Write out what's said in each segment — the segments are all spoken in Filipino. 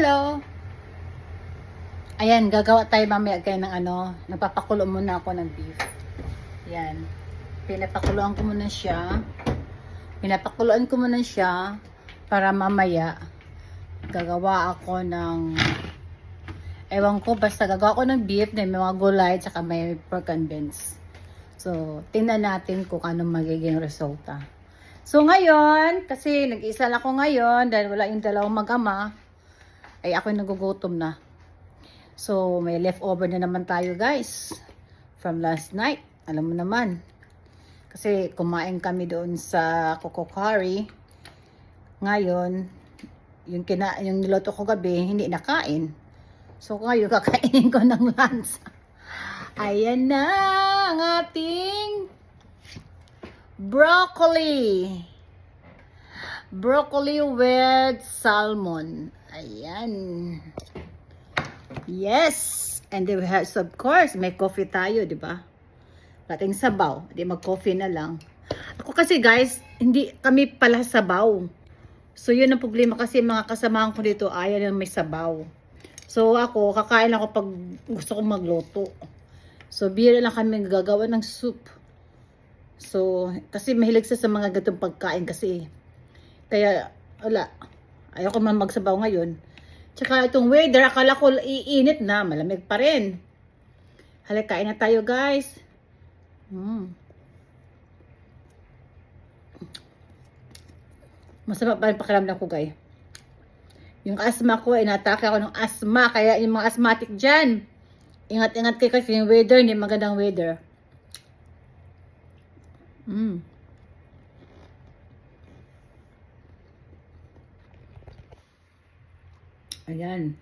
Hello! Ayan, gagawa tayo mamaya kayo ng nagpapakulo muna ako ng beef. Ayan. Pinapakuluan ko muna siya. Pinapakuluan ko muna siya para mamaya gagawa ako ng ewan ko, basta gagawa ko ng beef na may mga gulay tsaka may pork and beans. So, tingnan natin kung anong magiging resulta. So, ngayon, kasi nag-isa lang ako ngayon dahil wala yung dalawang mag-ama, ay ako nagugutom na. So, may leftover na naman tayo guys from last night. Alam mo naman. Kasi kumain kami doon sa Kokokari. Ngayon, yung niloto ko gabi, hindi nakain. So, ngayon kakainin ko ng lunch. Ayan na ang ating broccoli. Broccoli with salmon. Ayan. Yes! And then we have, so of course, may coffee tayo, di ba? Pating sabaw. Di mag-coffee na lang. Ako kasi guys, hindi kami pala sabaw. So yun ang problema kasi mga kasamahan ko dito ayaw na may sabaw. So ako, kakain ako pag gusto kong magluto. So bira lang kami gagawa ng soup. So, kasi mahilig sa mga gatong pagkain kasi. Kaya, wala. Ayaw ko man magsabaw ngayon. Tsaka itong weather, akala ko iinit na, malamig pa rin. Halika, kain na tayo guys. Masarap pa rin pakiramdam ko guys. Yung asthma ko, inatake ako ng asthma. Kaya yung mga asthmatic dyan, ingat-ingat kayo kasi yung weather, hindi magandang weather. Ayan.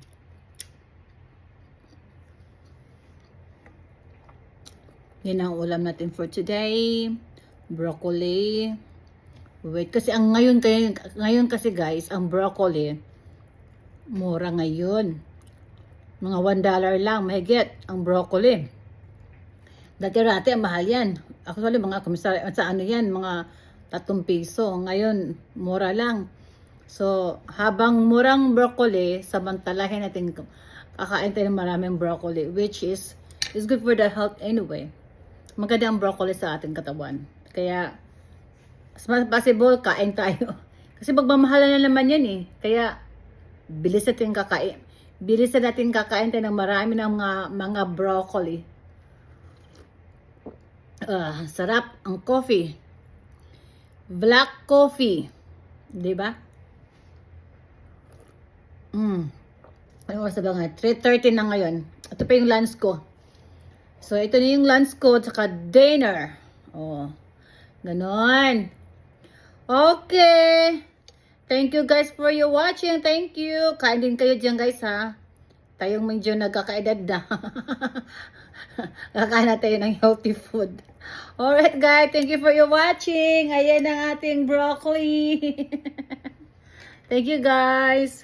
Yan ang ulam natin for today. Broccoli. Wait, kasi ang ngayon kasi guys, ang broccoli mura ngayon. Mga $1 lang mahigit ang broccoli. Dati-rati ang mahal yan. Actually mga komisaryo sa yan, mga 3 piso. Ngayon mura lang. So, habang murang broccoli, samantalahin natin kakain tayo ng maraming broccoli, which is good for the health anyway. Maganda ang broccoli sa ating katawan. Kaya, as much as possible, kain tayo. Kasi magmamahalan na naman yan eh. Kaya, bilis natin kakain. Bilis natin kakain tayo ng marami ng mga broccoli. Sarap ang coffee. Black coffee. Diba? Ano oras na ba nga? 3:30 na ngayon. Ito pa yung lunch ko. So, ito na yung lunch ko, tsaka dinner. Oh, ganon. Okay. Thank you guys for your watching. Thank you. Kain din kayo dyan guys ha. Tayong medyo nagkakaedad na. Kakain na tayo ng healthy food. Alright guys, thank you for your watching. Ayan ang ating broccoli. Thank you guys.